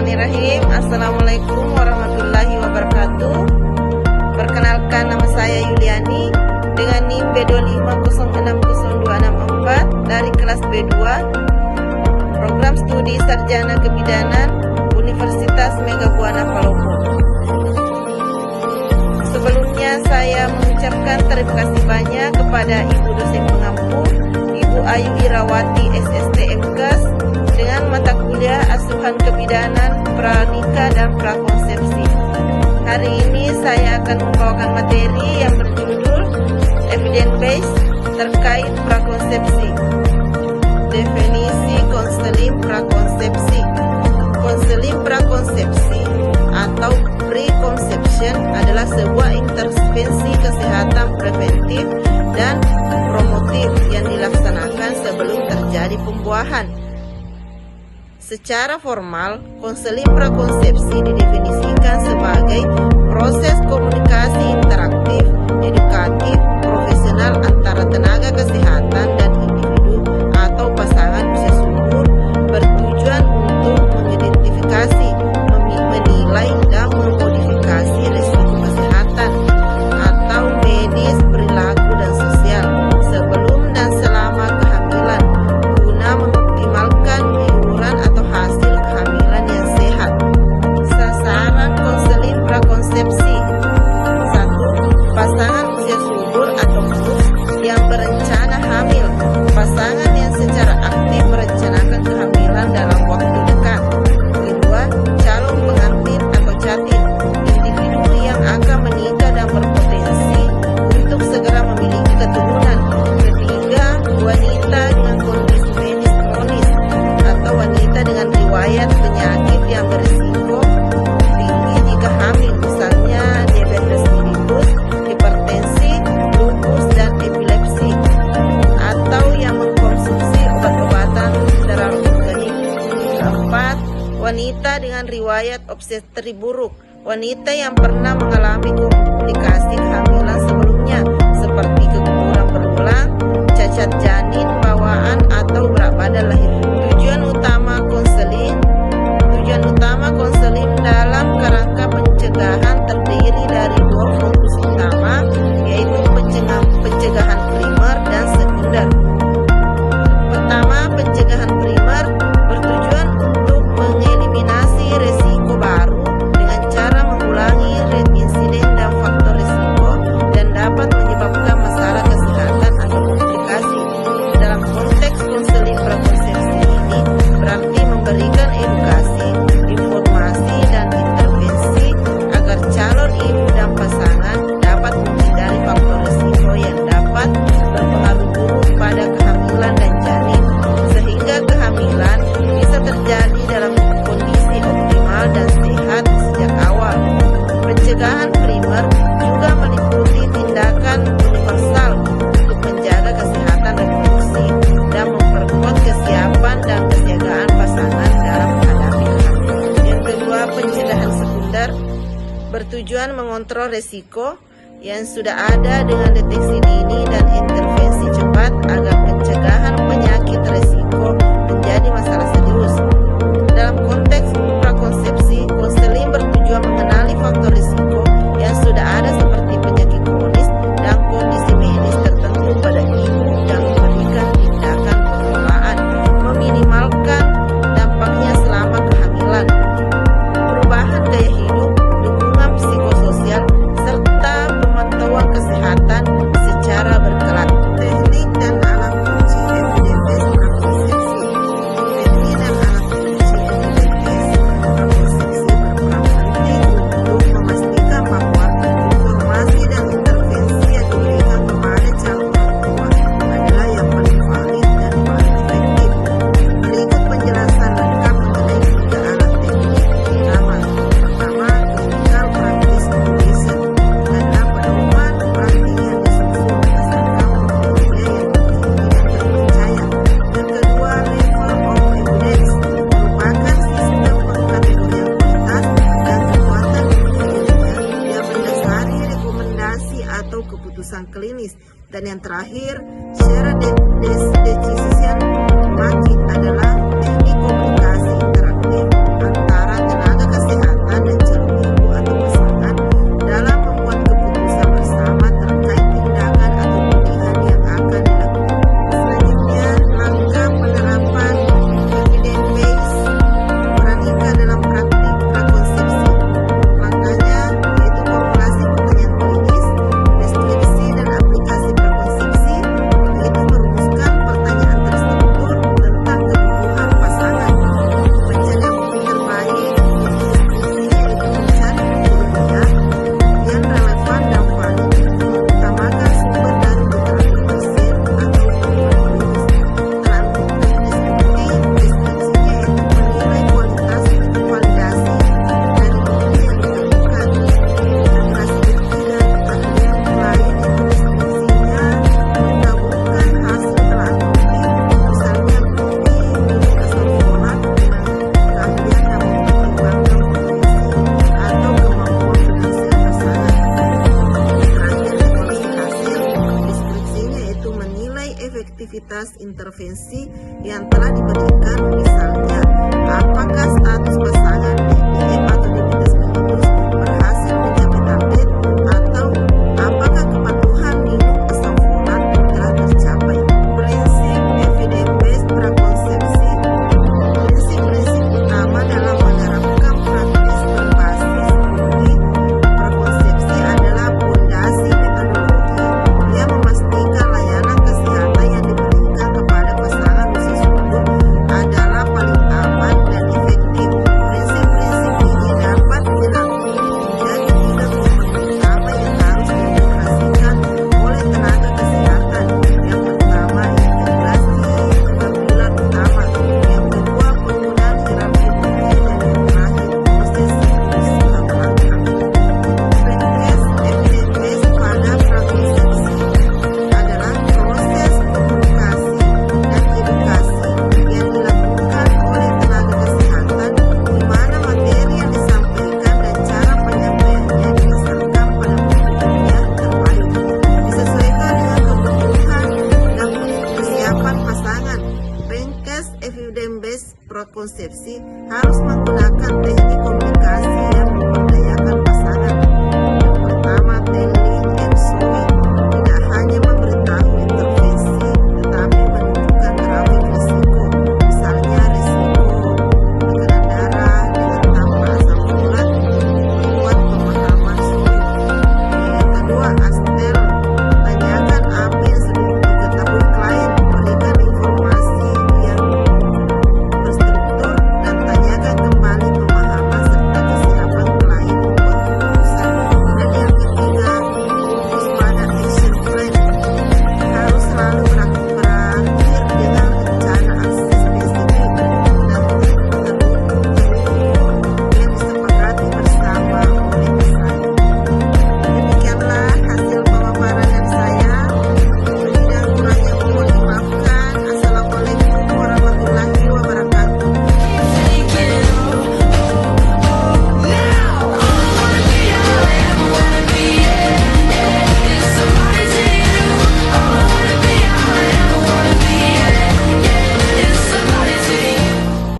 Bismillahirrahmanirrahim. Assalamualaikum warahmatullahi wabarakatuh. Perkenalkan, nama saya Yuliani dengan NIM B25060264 dari kelas B2 Program Studi Sarjana Kebidanan Universitas Megabuana Palopo. Sebelumnya saya mengucapkan terima kasih banyak kepada Ibu dosen pengampu, Ibu Ayu Irawati SST MKes, dengan mata kuliah Asuhan Kebidanan, Pranikah dan Prakonsepsi. Hari ini saya akan membawakan materi yang berjudul Evidence Based terkait prakonsepsi. Definisi konseling prakonsepsi. Konseling prakonsepsi atau preconception adalah sebuah intervensi kesehatan preventif dan promotif yang dilaksanakan sebelum terjadi pembuahan. Secara formal, konseling prakonsepsi didefinisikan sebagai proses komunikasi interaktif, edukatif, profesional antara tenaga kesehatan dan individu atau pasangan usia subur bertujuan untuk mengidentifikasi, menilai, dan memodifikasi risiko kesehatan atau medis, perilaku, dan sosial sebelum dan selama kehamilan guna mengoptimalkan iuran atau hasil kehamilan yang sehat. Sasaran konseling prakonsepsi: 1. Pasangan usia subur atau PUS yang berencana hamil, pasangan yang secara aktif merencanakan kehamilan dalam waktu dekat. Kedua, calon pengantin atau catin, individu yang akan menikah dan berpotensi untuk segera memiliki keturunan. Ketiga, wanita dengan kondisi medis kronis atau wanita dengan riwayat penyakit yang berisiko tinggi jika hamil, misalnya diabetes mellitus, hipertensi, lupus, dan epilepsi, atau yang mengkonsumsi obat-obatan terapeutik. Keempat, wanita dengan riwayat obstetri buruk, wanita yang pernah mengalami komplikasi kehamilan sebelumnya seperti keguguran berulang, cacat janin bawaan, atau berat badan lahir. Tujuan utama konseling dalam kerangka pencegahan terdiri dari dua fokus utama, yaitu pencegahan primer dan sekunder. Pertama, pencegahan primer bertujuan untuk mengeliminasi resiko baru dengan cara mengulangi rate insiden dan faktor risiko dan dapat menyebabkan masalah kesehatan atau komplikasi. Dalam konteks konseling prakonsepsi ini berarti memberikan edukasi, informasi, dan intervensi agar calon ibu dan pasangan dapat menghindari faktor risiko yang dapat berpengaruh buruk pada kehamilan dan janin, sehingga kehamilan bisa terjadi dalam kondisi optimal dan sehat sejak awal. Pencegahan primer juga meliputi tindakan universal untuk menjaga kesehatan reproduksi dan memperkuat kesiapan dan kesiagaan pasangan dalam menghadapi kehamilan. Yang kedua, pencegahan sekunder bertujuan mengontrol risiko yang sudah ada dengan deteksi dini dan intervensi cepat agar pencegahan penyakit risiko menjadi masalah serius. Dalam konteks prakonsepsi, konseling bertujuan mengenali faktor risiko yang sudah ada seperti penyakit kronis dan kondisi medis tertentu pada ibu dan memberikan tindakan pengelolaan, meminimalkan dampaknya selama kehamilan. Perubahan gaya hidup, dukungan psikososial, serta pemantauan kesehatan secara berkala. Teknik dan alat uji evidence prakonsepsi. Teknik dan alat uji evidence prakonsepsi berperan penting untuk memastikan bahwa informasi dan intervensi yang diberikan kepada calon mertua adalah yang paling valid dan paling efektif. Berikut penjelasan lengkap mengenai tiga alat teknik utama. Pertama, clinical practice simulation adalah pedoman praktik yang disusun berdasarkan metode yang tinggi dan terpercaya. Yang kedua, level of evidence merupakan sistem pengkategorian kualitas dan kekuatan ilmiah yang mendasari rekomendasi atau keputusan klinis. Dan yang terakhir, shared decision making adalah teknik komunikasi interaktif antara tenaga intervensi yang telah diberikan, misalnya apakah status pasangan DPM atau diputus memutus berhasil mencapai target, atau apakah kepatuhan minum asam folat telah tercapai. Prinsip evidence based prakonsepsi. Prinsip-prinsip utama dalam menerapkan praktis berbasis studi prakonsepsi adalah fondasi metodologi yang memastikan layanan kesehatan yang diberikan kepada pasangan usia subur adalah paling aman dan efektif. Prinsip-prinsip ini dapat dirangkum menjadi 3 prinsip utama yang harus dioperasikan oleh tenaga kesehatan. Yang pertama, integrasi pengambilan utama. Yang kedua, penggunaan terapeutiki, dan yang terakhir, proses siklus langkah. Practice evidence-based pada prakonsepsi adalah proses komunikasi dan edukasi yang dilakukan oleh tenaga kesehatan, di mana materi yang disampaikan dan cara penyampaiannya didasarkan pada bukti yang terbaik, disesuaikan dengan kebutuhan dan kesiapan pasangan. Practice evidence-based prakonsepsi harus menggunakan teknik komunikasi yang